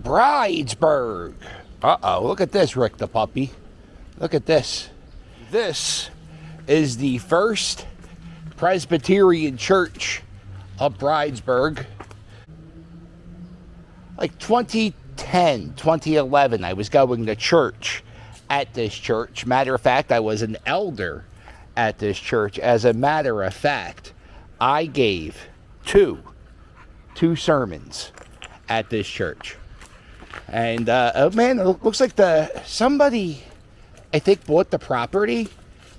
Bridesburg. Uh-oh, look at this, Rick the puppy. Look at this. This is the First Presbyterian Church of Bridesburg. Like 2010, 2011, I was going to church at this church. Matter of fact, I was an elder at this church. As a matter of fact, I gave two sermons at this church. And oh man, it looks like somebody, I think, bought the property.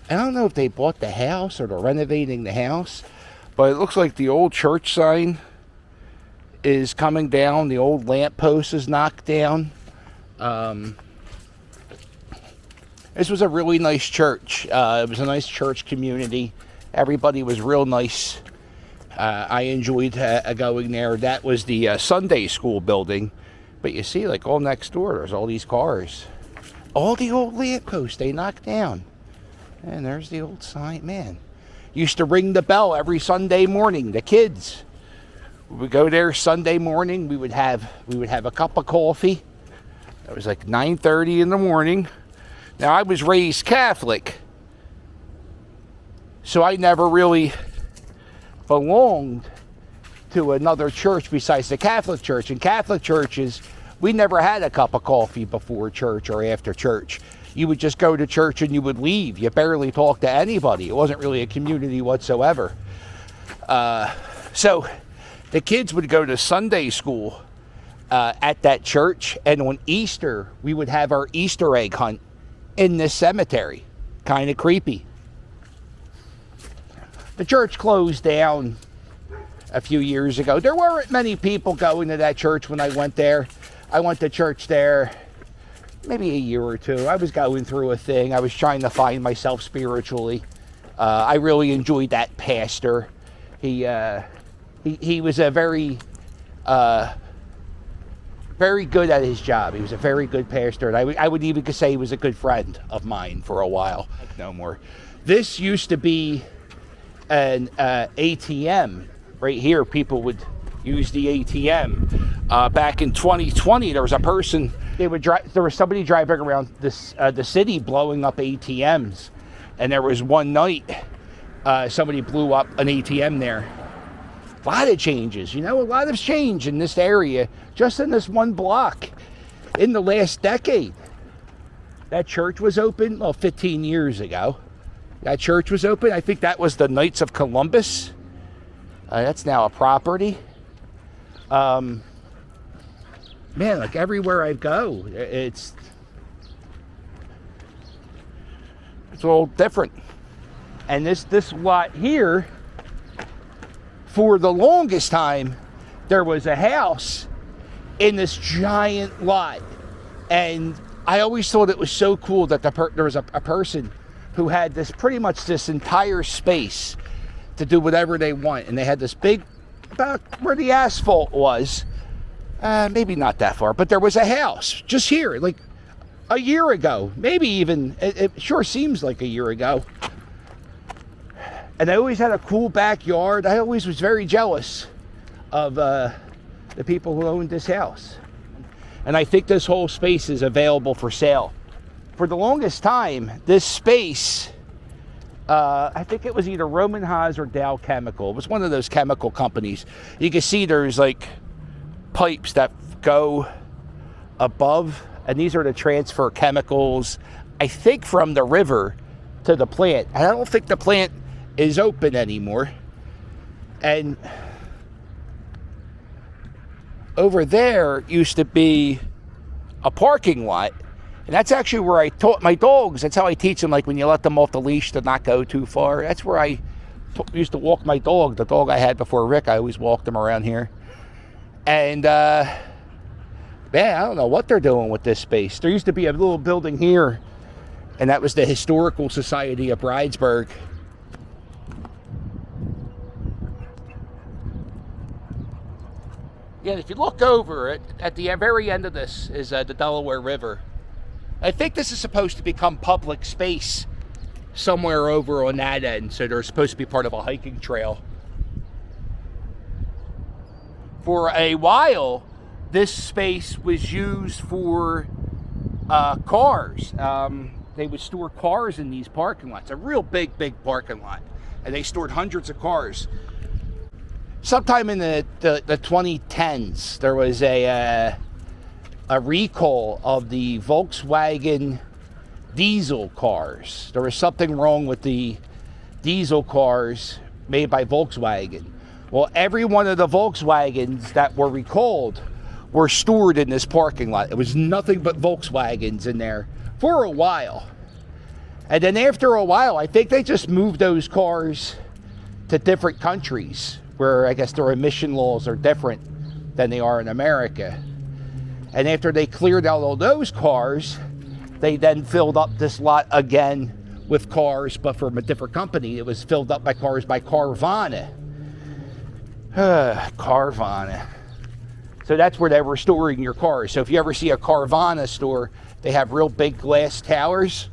I don't know if they bought the house or they're renovating the house, but it looks like the old church sign is coming down. The old lamppost is knocked down. This was a really nice church. It was a nice church community. Everybody was real nice. I enjoyed going there. That was the Sunday school building. But you see, like, all next door, there's all these cars. All the old lampposts they knocked down. And there's the old sign. Man, used to ring the bell every Sunday morning. The kids would go there Sunday morning. We would have a cup of coffee. It was like 9:30 in the morning. Now, I was raised Catholic, so I never really belonged to another church besides the Catholic Church. In Catholic churches, we never had a cup of coffee before church or after church. You would just go to church and you would leave. You barely talked to anybody. It wasn't really a community whatsoever. So the kids would go to Sunday school at that church, and on Easter, we would have our Easter egg hunt in this cemetery. Kind of creepy. The church closed down a few years ago. There weren't many people going to that church when I went there. I went to church there maybe a year or two. I was going through a thing. I was trying to find myself spiritually. I really enjoyed that pastor. He was a very good at his job. He was a very good pastor, and I would even say he was a good friend of mine for a while. No more. This used to be an ATM. Right here, people would use the ATM. Back in 2020, there was a person. There was somebody driving around the city blowing up ATMs, and there was one night somebody blew up an ATM there. A lot of changes, a lot has changed in this area, just in this one block, in the last decade. That church was open, 15 years ago. That church was open. I think that was the Knights of Columbus. That's now a property. Man, like everywhere I go, it's all different. And this lot here, for the longest time, there was a house in this giant lot. And I always thought it was so cool that there was a person who had pretty much this entire space to do whatever they want. And they had this big, about where the asphalt was, maybe not that far, but there was a house just here, like a year ago, maybe even, it sure seems like a year ago. And they always had a cool backyard. I always was very jealous of the people who owned this house. And I think this whole space is available for sale. For the longest time, this space, I think it was either Roman Haas or Dow Chemical. It was one of those chemical companies. You can see there's like pipes that go above, and these are to transfer chemicals, I think, from the river to the plant. And I don't think the plant is open anymore. And over there used to be a parking lot. And that's actually where I taught my dogs. That's how I teach them, like when you let them off the leash, to not go too far. That's where I used to walk my dog. The dog I had before Rick, I always walked him around here. And, man, I don't know what they're doing with this space. There used to be a little building here, and that was the Historical Society of Bridesburg. Yeah, if you look over it, at the very end of this is the Delaware River. I think this is supposed to become public space somewhere over on that end, so they're supposed to be part of a hiking trail. For a while, this space was used for cars. They would store cars in these parking lots. A real big parking lot. And they stored hundreds of cars. Sometime in the 2010s, there was a recall of the Volkswagen diesel cars. There was something wrong with the diesel cars made by Volkswagen. Well, every one of the Volkswagens that were recalled were stored in this parking lot. It was nothing but Volkswagens in there for a while. And then after a while, I think they just moved those cars to different countries where I guess their emission laws are different than they are in America. And after they cleared out all those cars, they then filled up this lot again with cars, but from a different company. It was filled up by cars by Carvana. Carvana. So that's where they were storing your cars. So if you ever see a Carvana store, they have real big glass towers.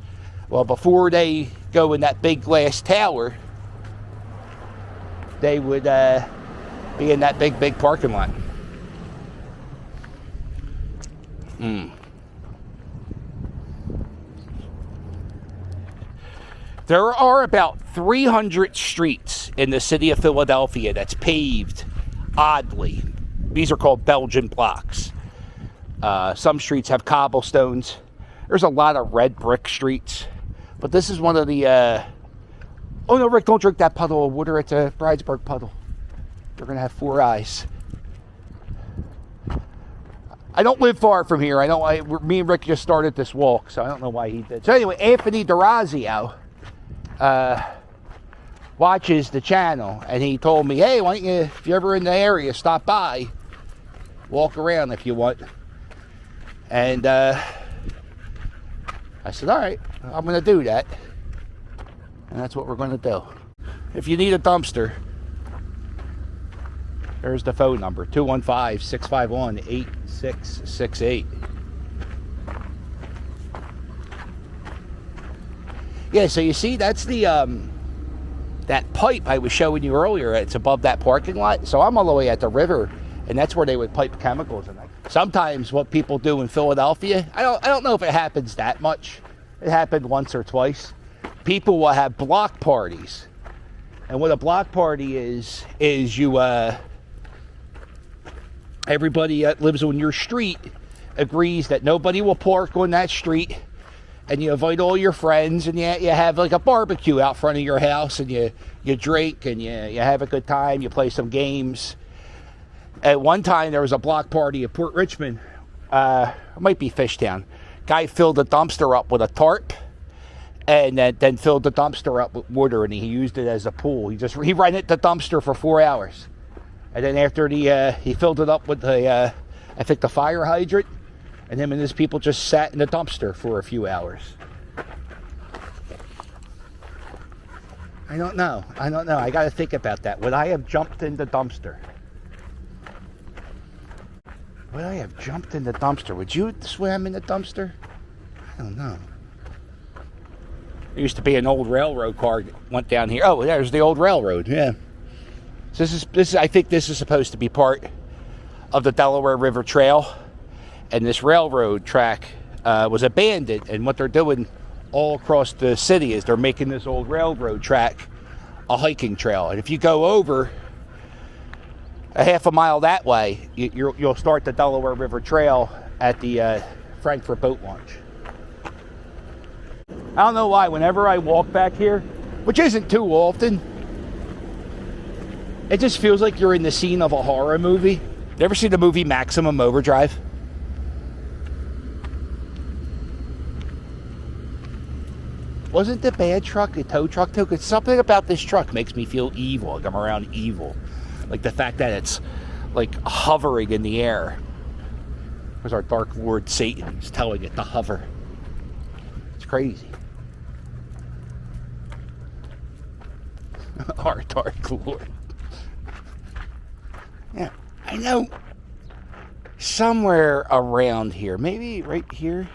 Well, before they go in that big glass tower, they would be in that big parking lot. There are about 300 streets in the city of Philadelphia that's paved oddly. These are called Belgian blocks. Some streets have cobblestones. There's a lot of red brick streets. But this is one of the... Oh no, Rick, don't drink that puddle of water. It's a Bridesburg puddle. You're going to have 4 eyes. I don't live far from here. Me and Rick just started this walk, so I don't know why he did. So anyway, Anthony DeRazio watches the channel, and he told me, hey, why don't you, if you're ever in the area, stop by, walk around if you want. And I said, all right, I'm going to do that. And that's what we're going to do. If you need a dumpster, there's the phone number, 215-651-8668. Yeah, so you see, that's the that pipe I was showing you earlier. It's above that parking lot. So I'm all the way at the river, and that's where they would pipe chemicals in. Sometimes what people do in Philadelphia, I don't know if it happens that much. It happened once or twice. People will have block parties. And what a block party is you everybody that lives on your street agrees that nobody will park on that street, and you invite all your friends, and you have like a barbecue out front of your house, and you drink, and you have a good time, you play some games. At one time, there was a block party at Port Richmond. It might be Fishtown. Guy filled the dumpster up with a tarp, and then filled the dumpster up with water, and he used it as a pool. He rented the dumpster for 4 hours. And then after he filled it up with I think the fire hydrant, and him and his people just sat in the dumpster for a few hours. I don't know. I got to think about that. Would I have jumped in the dumpster? Would I have jumped in the dumpster? Would you swim in the dumpster? I don't know. There used to be an old railroad car that went down here. Oh, there's the old railroad. Yeah. So this is. I think this is supposed to be part of the Delaware River Trail, and this railroad track was abandoned. And what they're doing all across the city is they're making this old railroad track a hiking trail. And if you go over a half a mile that way, you'll start the Delaware River Trail at the Frankfurt Boat Launch. I don't know why, whenever I walk back here, which isn't too often, it just feels like you're in the scene of a horror movie. You ever see the movie Maximum Overdrive? Wasn't the bad truck a tow truck too? Because something about this truck makes me feel evil, like I'm around evil. Like the fact that it's like hovering in the air. Because our Dark Lord Satan is telling it to hover. It's crazy. Our Dark Lord. Yeah, I know somewhere around here, maybe right here.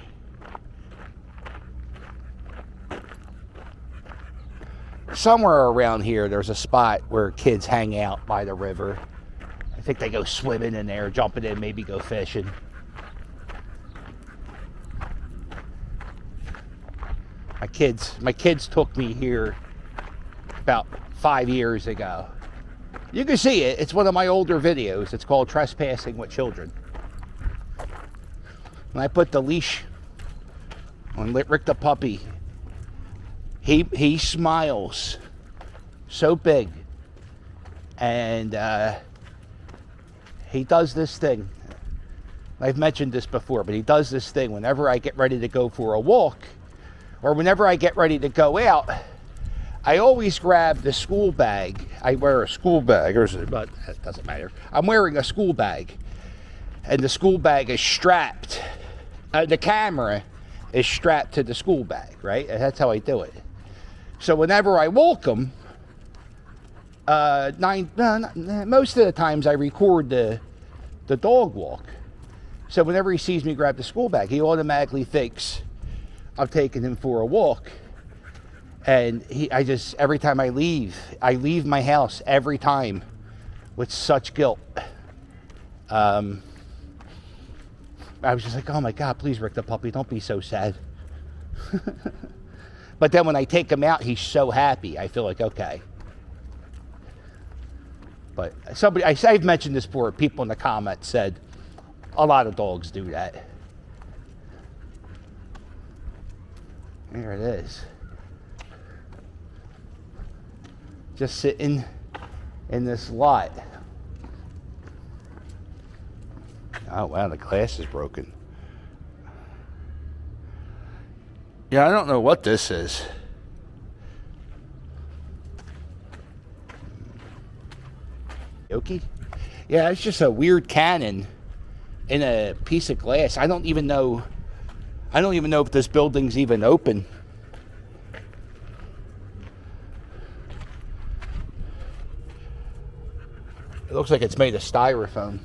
Somewhere around here, there's a spot where kids hang out by the river. I think they go swimming in there, jumping in, maybe go fishing. My kids took me here about 5 years ago. You can see it. It's one of my older videos. It's called Trespassing with Children. When I put the leash on Rick the puppy, he smiles so big, and he does this thing. I've mentioned this before, but he does this thing whenever I get ready to go for a walk, or whenever I get ready to go out. I always grab the school bag. I wear a school bag, but it doesn't matter. I'm wearing a school bag, and the school bag is strapped. The camera is strapped to the school bag, right? And that's how I do it. So whenever I walk him, most of the times I record the dog walk. So whenever he sees me grab the school bag, he automatically thinks I'm taking him for a walk. And every time I leave my house every time with such guilt. I was just like, oh my God, please, Rick the puppy, don't be so sad. But then when I take him out, he's so happy. I feel like, okay. But I've mentioned this before, people in the comments said a lot of dogs do that. There it is. Just sitting in this lot. Oh wow, the glass is broken. Yeah, I don't know what this is. Yoki? Yeah, it's just a weird cannon in a piece of glass. I don't even know if this building's even open. It looks like it's made of styrofoam.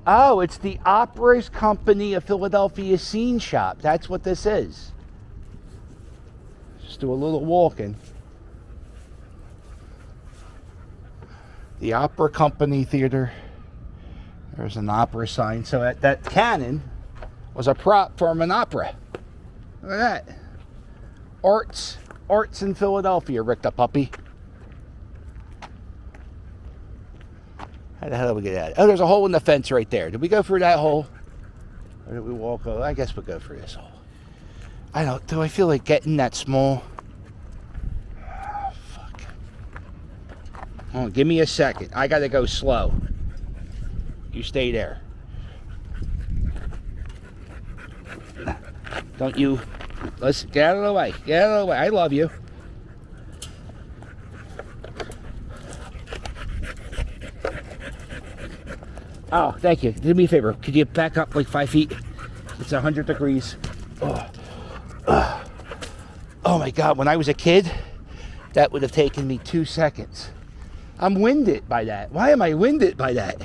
Oh, it's the Opera's Company of Philadelphia Scene Shop. That's what this is. Just do a little walking. The Opera Company Theater. There's an opera sign. So that cannon was a prop from an opera. Look at that. Arts in Philadelphia, Rick the puppy. How the hell did we get at? Oh, there's a hole in the fence right there. Did we go through that hole? Or did we walk over? I guess we'll go through this hole. Do I feel like getting that small? Oh, fuck. Hold on, give me a second. I gotta go slow. You stay there. Don't you... Let's get out of the way. Get out of the way. I love you. Oh, thank you. Do me a favor. Could you back up like 5 feet? It's 100 degrees. Oh my God. When I was a kid, that would have taken me 2 seconds. I'm winded by that. Why am I winded by that?